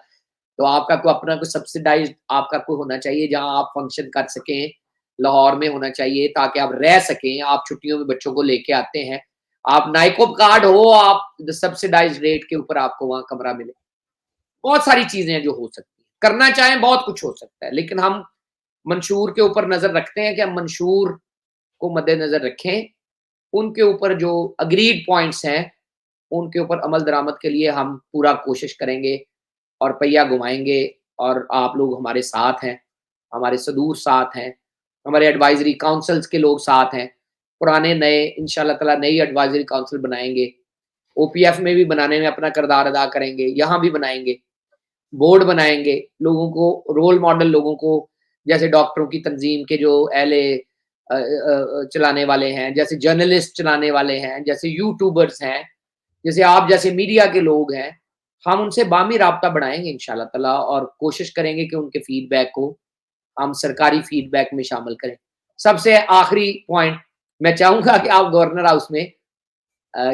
तो आपका कोई अपना कोई सब्सिडाइज़्ड आपका कोई होना चाहिए जहाँ आप फंक्शन कर सकें, लाहौर में होना चाहिए ताकि आप रह सकें, आप छुट्टियों में बच्चों को लेके आते हैं। आप नाइकोब कार्ड हो, आप सब्सिडाइज़्ड रेट के ऊपर आपको वहाँ कमरा मिले। बहुत सारी चीज़ें हैं जो हो सकती हैं। करना चाहें बहुत कुछ हो सकता है, लेकिन हम मंशूर के ऊपर नज़र रखते हैं कि हम मंशूर को मद्देनज़र रखें, उनके ऊपर जो एग्रीड पॉइंट्स हैं, उनके ऊपर अमल दरामद के लिए हम पूरा कोशिश करेंगे और पहिया घुमाएँगे और आप लोग हमारे साथ हैं, हमारे सदूर साथ हैं, हमारे एडवाइज़री काउंसिल्स के लोग साथ हैं, पुराने नए इंशाअल्लाह ताला नई एडवाइज़री काउंसिल बनाएँगे, ओपीएफ में भी बनाने में अपना किरदार अदा करेंगे, यहाँ भी बनाएँगे, बोर्ड बनाएँगे, लोगों को रोल मॉडल लोगों को जैसे डॉक्टरों की तंज़ीम के जो अहले चलाने वाले हैं, जैसे जर्नलिस्ट चलाने वाले हैं, जैसे यूट्यूबर्स हैं, जैसे आप जैसे मीडिया के लोग हैं, हम उनसे बाहमी राब्ता बढ़ाएँगे इंशाअल्लाह ताला और कोशिश करेंगे कि उनके फीडबैक को हम सरकारी फीडबैक में शामिल करें। सबसे आखिरी पॉइंट मैं चाहूँगा कि आप गवर्नर हाउस में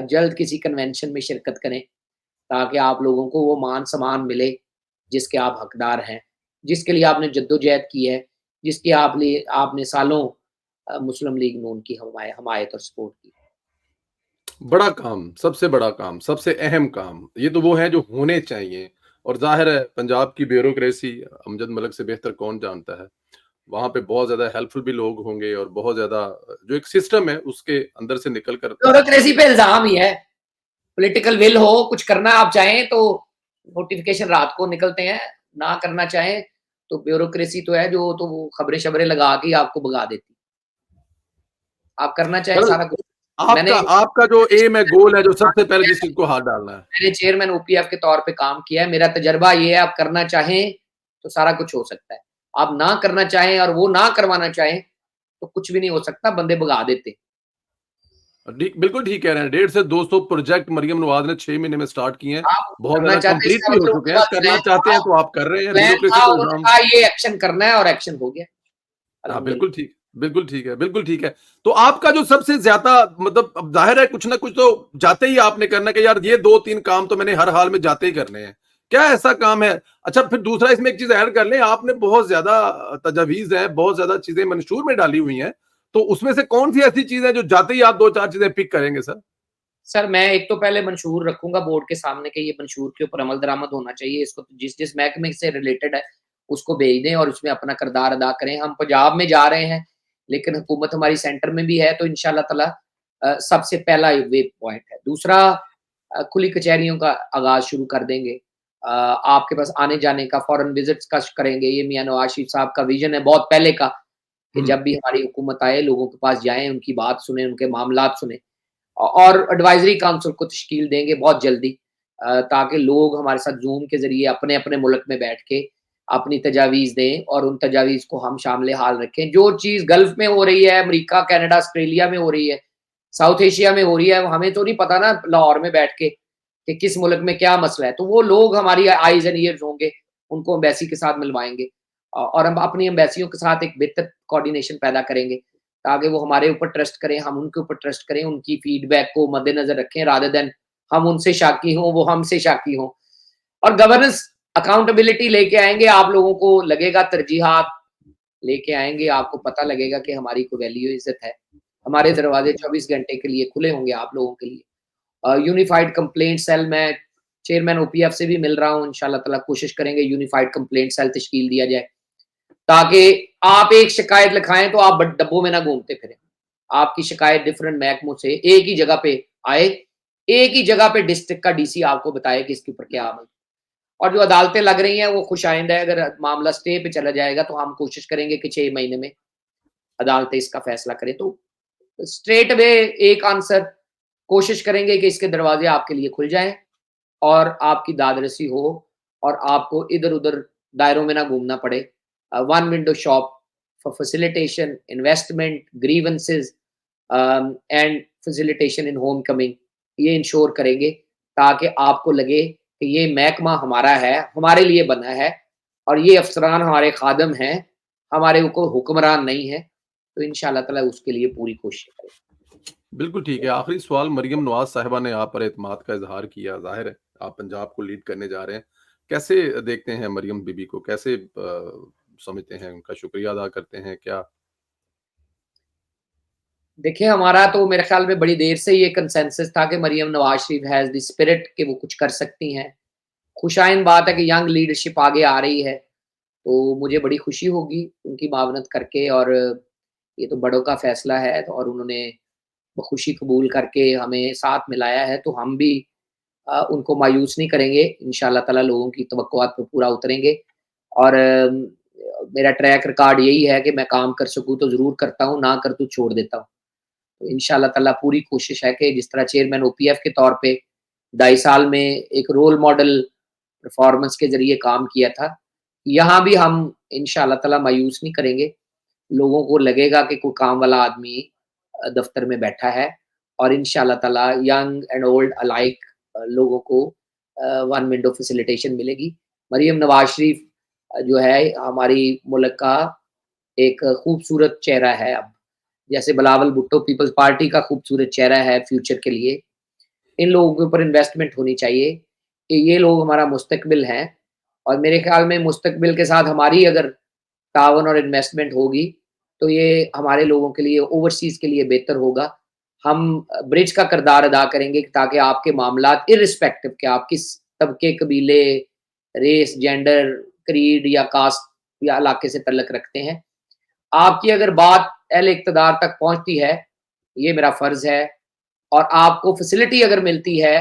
जल्द किसी कन्वेंशन में शिरकत करें, ताकि आप लोगों को वो मान-सम्मान मिले, जिसके आप हकदार हैं, जिसके लिए आपने जद्दोजहद की है, जिसकी आपने सालों मुस्लिम लीग नून की हमायत और सपोर्ट की। बड़ा काम, सबसे बड़ा काम, सबसे अहम काम, ये तो वो हैं जो होने चाहिए और ज़ाहिर है पंजाब की ब्यूरोक्रेसी अमजद मलिक से बेहतर कौन जानता है। वहाँ पे बहुत ज़्यादा हेल्पफुल भी लोग होंगे और बहुत ज़्यादा जो एक सिस्टम है उसके अंदर से निकल कर ब्यूरोक्रेसी पे इल्ज़ाम ही है, पॉलिटिकल विल हो, कुछ करना आप चाहें तो नोटिफ़िकेशन रात को निकलते हैं, ना करना चाहें तो ब्यूरोक्रेसी तो है जो तो वो खबरें-शबरें लगा के ही आपको भगा देती। आप करना चाहें कल सारा कुछ आपका मैंने आपका जो एम है, गोल है, जो सबसे पहले जिस चीज़ को हाथ डालना है। मैंने चेयरमैन ओपीएफ के तौर पे काम किया है, मेरा तजुर्बा ये है आप करना चाहें, तो सारा कुछ हो सकता है। आप ना करना चाहें और वो ना करवाना चाहें, तो कुछ भी नहीं हो सकता, बंदे भगा देते। बिल्कुल ठीक कह रहे हैं, 150 से 200 प्रोजेक्ट मरियम नवाज़ ने 6 महीने में स्टार्ट किए हैं, आप बहुत करना ज़्यादा चाहते हैं कंप्लीट इसका भी हो मतलब चुके उनके हैं, पास करना प्लान चाहते था हैं तो आप कर रहे हैं, प्लान ब्यूरोक्रेसी था, को उन्होंने इल्ज़ाम कहा ये एक्शन करना है और एक्शन हो गया। हाँ, अल्हम्दुलिल्लाह। बिल्कुल ठीक है, बिल्कुल ठीक है। तो आपका जो सबसे ज़्यादा मतलब अब ज़ाहिर है कुछ ना कुछ तो जाते ही आपने करना है कि यार ये 2-3 काम तो मैंने हर हाल में जाते ही करने हैं। क्या ऐसा काम है? अच्छा फिर दूसरा इसमें एक चीज़ ऐड कर लें, आपने बहुत ज़्यादा तजावीज़ हैं, बहुत ज़्यादा चीज़ें मंशूर में डाली हुई हैं, तो उसमें से कौन-सी ऐसी चीज़ है जो जाते ही आप 2-4 चीज़ें पिक करेंगे सर? सर, मैं एक तो पहले मंशूर रखूँगा बोर्ड के सामने कि ये मंशूर के ऊपर अमल-दरामद होना चाहिए, इसको जिस महकमे से रिलेटेड है, उसको भेज दें और उसमें अपना किरदार अदा करें। हम पंजाब में जा रहे हैं, लेकिन हुकूमत हमारी सेंटर में भी है, तो इंशाअल्लाह ताला सबसे पहला वे पॉइंट है। दूसरा खुली कचहरियों का आगाज़ शुरू कर देंगे। आपके पास आने-जाने का फ़ॉरेन विज़िट्स का करेंगे, ये मियाँ नवाज़ शरीफ साहब का विज़न है बहुत पहले का, कि हुँ। जब भी हमारी हुकूमत आए, लोगों के पास जाएँ, उनकी बात सुनें, उनके मामलात सुनें। और एडवाइजरी काउंसिल को तश्कील देंगे बहुत जल्दी ताकि लोग हमारे साथ ज़ूम के ज़रिए अपने-अपने मुल्क में बैठ के अपनी तजावीज़ दें और उन तजावीज़ को हम शामिल हाल रखें। जो चीज़ गल्फ़ में हो रही है, अमेरिका, कनाडा, ऑस्ट्रेलिया में हो रही है, साउथ एशिया में हो रही है, हमें तो नहीं पता ना लाहौर में बैठ के कि किस मुल्क में क्या मसला है। तो वो लोग हमारी आइज़ एंड ईयर्स होंगे, उनको एम्बेसी के साथ मिलवाएँगे और हम अपनी एम्बेसियों के साथ एक बेहतर कोऑर्डिनेशन पैदा करेंगे। ताकि वो हमारे ऊपर ट्रस्ट करें, हम उनके ऊपर ट्रस्ट करें, उनकी फीडबैक को मद्देनज़र रखें रादर देन हम उनसे शाकी हों, वो हमसे शाकी हों। और गवर्नेंस अकाउंटेबिलिटी लेके आएँगे, आप लोगों को लगेगा तरजीहात लेके आएँगे, आपको पता लगेगा कि हमारी कोई वैल्यू इज़्ज़त है। हमारे दरवाज़े 24 घंटे के लिए खुले होंगे आप लोगों के लिए। यूनिफाइड कंप्लेंट सेल मैं चेयरमैन ओपीएफ से भी मिल रहा हूँ, इंशाल्लाह ताला कोशिश करेंगे यूनिफाइड कंप्लेंट सेल तश्कील दिया जाए, ताकि आप एक शिकायत लिखाएँ तो आप ब डब्बों में ना घूमते फिरें। आपकी शिकायत डिफरेंट महकमों से एक ही जगह पे आए, एक ही जगह पे डिस्ट्रिक्ट का डीसी आपको बताए कि इसके ऊपर क्या अमल। और जो अदालतें लग रही हैं वो खुशाइंद है, अगर मामला स्टे पे चला जाएगा तो हम कोशिश करेंगे कि 6 महीने में अदालतें इसका फैसला करें। तो स्ट्रेट अवे एक आंसर, कोशिश करेंगे कि इसके दरवाजे आपके लिए खुल जाएँ और आपकी दाद-रसी हो और आपको इधर-उधर दायरों में ना घूमना पड़े। One window shop for facilitation, investment, grievances and facilitation in home coming, ये इंश्योर करेंगे ताकि आपको लगे कि ये महकमा हमारा है, हमारे लिए बना है और ये अफ़सरान हमारे खादिम हैं, हमारे को हुक्मरान नहीं हैं। तो इंशाअल्लाह ताला उसके लिए पूरी कोशिश करेंगे। बिल्कुल ठीक है। आखिरी सवाल, मरियम नवाज़ साहिबा ने आप पर एतमाद का इज़हार किया, ज़ाहिर है आप पंजाब को लीड करने जा रहे हैं। कैसे देखते हैं मरियम बीबी को? कैसे समझते हैं, उनका शुक्रिया अदा करते हैं क्या? देखिए, हमारा तो मेरे ख़्याल में बड़ी देर से ये कंसेंसस था कि Maryam Nawaz Sharif has the spirit कि वो कुछ कर सकती हैं। खुशाइन बात है कि यंग लीडरशिप आगे आ रही है, तो मुझे बड़ी खुशी होगी उनकी मावनत करके और ये तो बड़ों का फ़ैसला है और उन्होंने बखुशी कबूल करके हमें साथ मिलाया है, तो हम भी उनको मायूस नहीं करेंगे। इंशाअल्लाह ताला लोगों की तवक्कुआत पे पूरा उतरेंगे और मेरा ट्रैक रिकॉर्ड यही है कि मैं काम कर सकूँ तो ज़रूर करता हूँ, ना कर तो छोड़ देता हूँ। तो इंशाअल्लाह ताला पूरी कोशिश है कि जिस तरह चेयरमैन ओपीएफ के तौर पे 2.5 साल में एक रोल मॉडल परफॉर्मेंस के ज़रिए काम किया था, यहाँ भी हम इंशाअल्लाह ताला मायूस नहीं करेंगे। लोगों को लगेगा कि कोई काम वाला आदमी दफ़्तर में बैठा है और इंशाअल्लाह ताला यंग एंड ओल्ड अलाइक लोगों को वन विंडो फैसिलिटेशन मिलेगी। मरियम नवाज़ शरीफ जो है हमारी मुल्क का एक खूबसूरत चेहरा है अब। जैसे बिलावल भुट्टो पीपल्स पार्टी का खूबसूरत चेहरा है फ्यूचर के लिए। इन लोगों के ऊपर इन्वेस्टमेंट होनी चाहिए कि ये लोग हमारा मुस्तकबिल हैं और मेरे ख़्याल में मुस्तकबिल के साथ हमारी अगर तावन और इन्वेस्टमेंट होगी, तो ये हमारे लोगों के लिए ओवरसीज़ के लिए बेहतर होगा। हम ब्रिज का किरदार अदा करेंगे ताकि आपके मामलात इर्रिस्पेक्टिव कि आप किस तबके, कबीले, रेस, जेंडर, क्रीड या कास्ट या इलाके से तल्लुक़ रखते हैं। आपकी अगर बात अहले इक़्तिदार तक पहुँचती है, ये मेरा फ़र्ज़ है और आपको फैसिलिटी अगर मिलती है,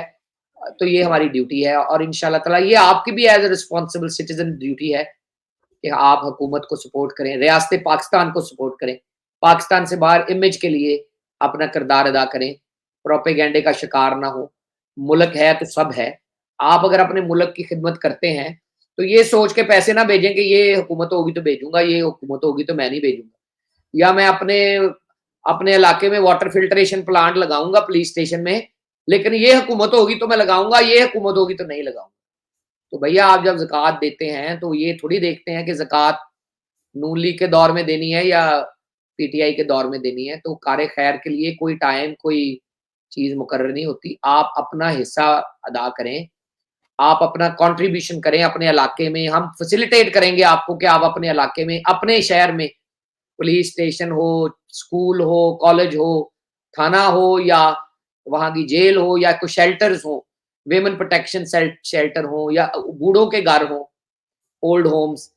तो ये हमारी ड्यूटी है और इंशाअल्लाह ताला ये आपकी भी as a responsible citizen duty है कि आप हुकूमत को सपोर्ट करें, रियासत पाकिस्तान को सपोर्ट करें, पाकिस्तान से बाहर इमेज के लिए अपना किरदार अदा करें, प्रोपेगेंडे का शिकार ना हो। मुल्क है तो सब है। आप अगर अपने मुल्क की खिदमत करते हैं, तो ये सोच के पैसे ना भेजें कि ये हुकूमत होगी तो भेजूँगा, ये हुकूमत होगी तो मैं नहीं भेजूँगा। या मैं अपने अपने इलाके में वाटर फ़िल्टरेशन प्लांट लगाऊँगा पुलिस स्टेशन में, लेकिन ये हुकूमत होगी तो मैं लगाऊँगा, ये हुकूमत होगी तो नहीं लगाऊँगा। तो भैया आप जब ज़कात देते हैं, तो ये थोड़ी देखते हैं कि ज़कात नून लीग के दौर में देनी है या पीटीआई के दौर में देनी है, तो कार खैर के लिए कोई टाइम, कोई चीज़ मुकर्रर नहीं होती। आप अपना हिस्सा अदा करें, आप अपना कंट्रीब्यूशन करें अपने इलाके में, हम फैसिलिटेट करेंगे आपको कि आप अपने इलाके में, अपने शहर में पुलिस स्टेशन हो, स्कूल हो, कॉलेज हो, थाना हो या वहाँ की जेल हो या कोई शेल्टर्स हो, विमेन प्रोटेक्शन शेल्टर हो या बूढ़ों के घर हों, ओल्ड होम्स,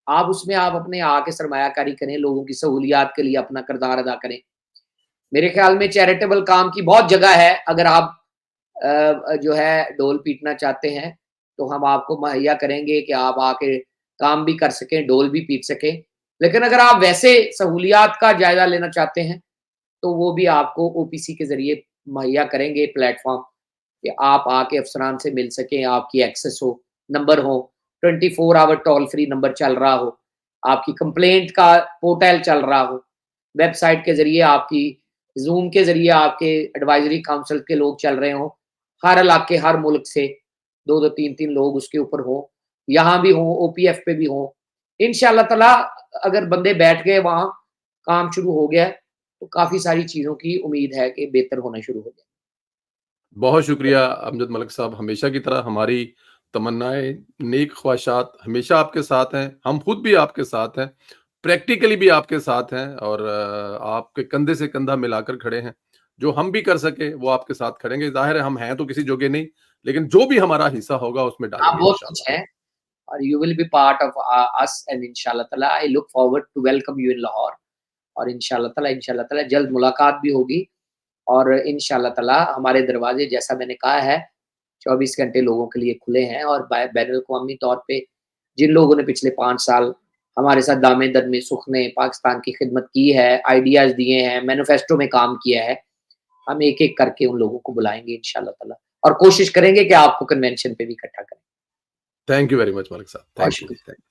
आप उसमें आप अपने आके सरमायाकारी करें, लोगों की सहूलियात के लिए अपना किरदार अदा करें। मेरे ख्याल में चैरिटेबल काम की बहुत जगह है, अगर आप जो है ढोल पीटना चाहते हैं, तो हम आपको मुहैया करेंगे कि आप आके काम भी कर सकें, ढोल भी पीट सकें। लेकिन अगर आप वैसे सहूलियात का जायज़ा लेना चाहते हैं, तो वो भी आपको ओपीसी के ज़रिए मुहैया करेंगे प्लेटफ़ॉर्म कि आप आके अफ़सरान से मिल सकें, आपकी एक्सेस हो, नंबर हो, 24 आवर टोल फ्री नंबर चल रहा हो, आपकी कंप्लेंट का पोर्टल चल रहा हो, वेबसाइट के ज़रिए आपकी ज़ूम के ज़रिए आपके एडवाइज़री काउंसिल के लोग चल रहे हों, हर इलाके, हर मुल्क से 2-2 3-3 लोग उसके ऊपर हों, यहाँ भी हों, ओपीएफ पे भी हों। इंशाअल्लाह ताला अगर बंदे बैठ गए वहाँ, काम शुरू हो गया है, तो काफ़ी सारी चीज़ों की उम्मीद है कि बेहतर होना शुरू हो जाए। बहुत शुक्रिया अमजद मलिक साहब, हमेशा की तरह हमारी तमन्नाएँ, नेक ख्वाहिशात हमेशा आपके साथ हैं, हम खुद भी आपके साथ हैं, प्रैक्टिकली भी आपके साथ हैं और आपके कंधे से कंधा मिलाकर खड़े हैं। जो हम भी कर सके वो आपके साथ खड़ेंगे। ज़ाहिर है हम हैं तो किसी जगह नहीं, लेकिन जो भी हमारा हिस्सा होगा उसमें हाँ, डालेंगे बहुत कुछ इंशाल्लाह। है और you will be part of us and इंशाल्लाह ताला I look forward to welcome you in Lahore और इंशाल्लाह ताला जल्द मुलाकात भी होगी और इंशाल्लाह ताला हमारे दरवाजे जैसा मैंने कहा है 24 घंटे लोगों के लिए खुले हैं और बैनुल-अक़वामी तौर पे जिन लोगों ने पिछले 5 साल हमारे साथ दामे-दरमे सुखने पाकिस्तान की खिदमत की है, आइडियाज़ दिए हैं, मैनिफेस्टो में काम किया है, हम एक-एक करके उन लोगों को बुलाएँगे इंशाल्लाह ताला और कोशिश करेंगे कि आपको कन्वेंशन पे भी इकट्ठा करें। Thank you very much Malik साहब। बहुत थैंक यू जी, शुक्रिया। थैंक